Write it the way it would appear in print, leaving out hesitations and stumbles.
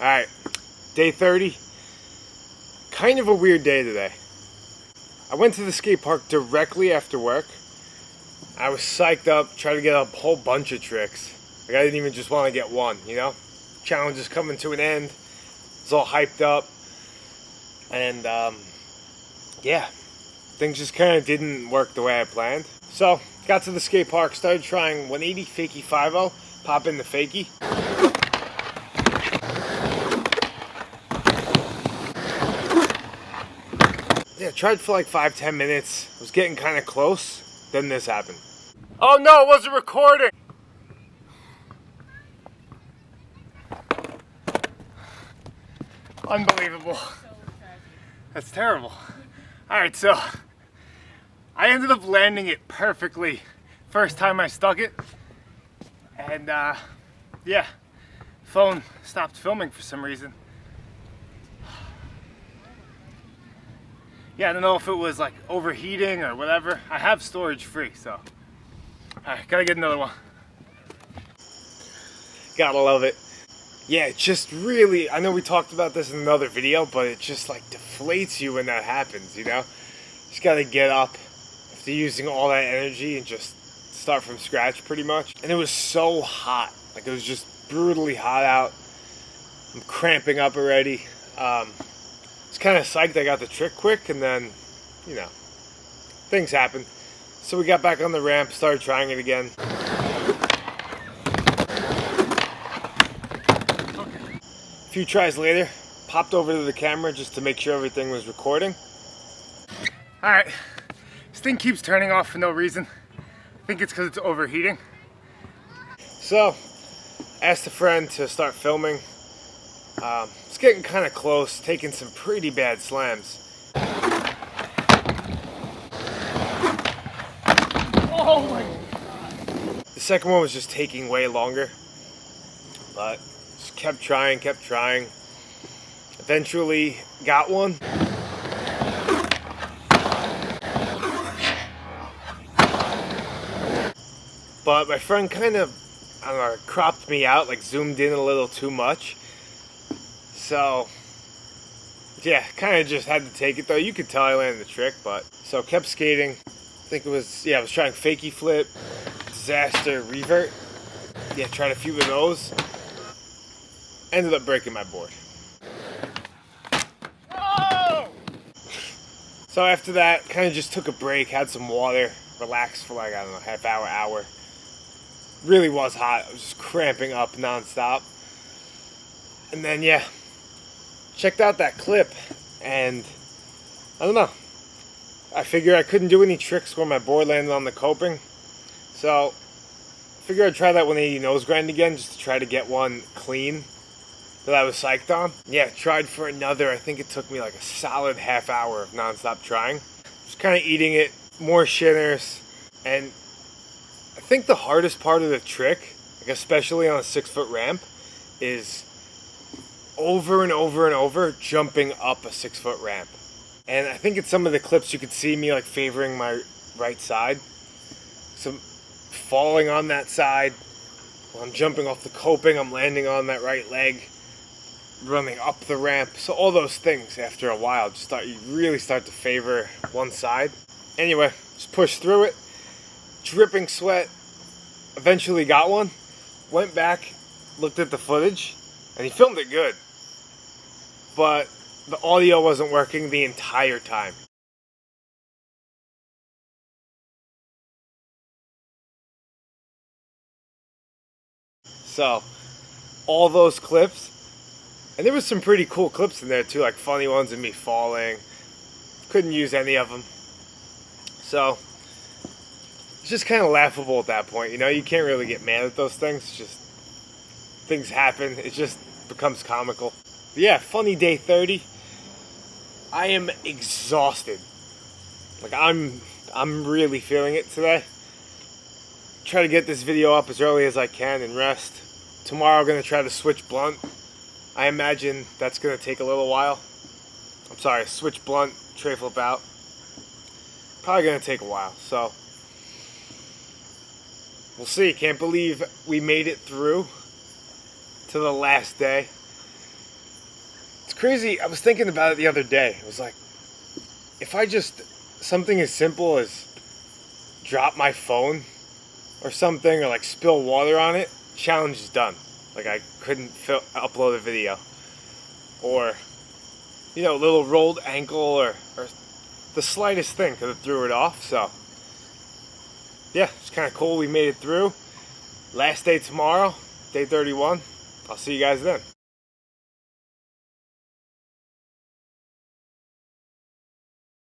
Alright, day 30. Kind of a weird day today. I went to the skate park directly after work. I was psyched up, tried to get a whole bunch of tricks. Like I didn't even just want to get one, you know? Challenge is coming to an end. It's all hyped up. And yeah, things just kind of didn't work the way I planned. So, got to the skate park, started trying 180 fakie 5-0, pop in the fakie. Yeah, tried for like 5-10 minutes. Was getting kind of close. Then this happened. Oh no, it wasn't recording! Unbelievable. That's terrible. Alright, so I ended up landing it perfectly first time I stuck it. And yeah, phone stopped filming for some reason. Yeah, I don't know if it was like overheating or whatever. I have storage free, so. Alright, gotta get another one. Gotta love it. Yeah, it just really, I know we talked about this in another video, but it just like deflates you when that happens, you know? Just gotta get up after using all that energy and just start from scratch pretty much. And it was so hot. Like it was just brutally hot out. I'm cramping up already. It's kind of psyched I got the trick quick, and then, you know, things happen. So we got back on the ramp, started trying it again. A few tries later, popped over to the camera just to make sure everything was recording. Alright, this thing keeps turning off for no reason. I think it's because it's overheating. So, asked a friend to start filming. It's getting kind of close, taking some pretty bad slams. Oh my God. The second one was just taking way longer, but just kept trying. Eventually got one. But my friend kind of, I don't know, cropped me out, like zoomed in a little too much. So, yeah, kind of just had to take it though. You could tell I landed the trick, but so kept skating. I think it was, yeah, I was trying fakie flip, disaster, revert. Yeah, tried a few of those. Ended up breaking my board. Oh! So after that, kind of just took a break, had some water, relaxed for like, I don't know, half hour. Really was hot. I was just cramping up nonstop. And then, yeah, checked out that clip, and I don't know. I figured I couldn't do any tricks when my board landed on the coping. So, I figured I'd try that 180 nose grind again, just to try to get one clean that I was psyched on. Yeah, tried for another, I think it took me like a solid half hour of nonstop trying. Just kind of eating it, more shinners, and I think the hardest part of the trick, like especially on a 6-foot ramp, is over and over jumping up a 6-foot ramp. And I think in some of the clips you could see me like favoring my right side. So falling on that side, while I'm jumping off the coping, I'm landing on that right leg, running up the ramp. So all those things after a while just you really start to favor one side. Anyway, just pushed through it, dripping sweat, eventually got one, went back, looked at the footage, and he filmed it good. But the audio wasn't working the entire time. So, all those clips, and there was some pretty cool clips in there too, like funny ones of me falling. Couldn't use any of them. So, it's just kind of laughable at that point, you know? You can't really get mad at those things. It's just, things happen. It just becomes comical. But yeah, funny day 30. I am exhausted. Like I'm really feeling it today. Try to get this video up as early as I can and rest. Tomorrow I'm going to try to switch blunt. I imagine that's going to take a little while. I'm sorry, switch blunt, tray flip out. Probably going to take a while, so we'll see. Can't believe we made it through to the last day. crazy. I was thinking about it the other day. It was like, if I just, something as simple as drop my phone or something, or like spill water on it, challenge is done. Like I couldn't upload a video. Or, you know, a little rolled ankle or the slightest thing could have threw it off. So, yeah, it's kind of cool we made it through. Last day tomorrow, day 31. I'll see you guys then.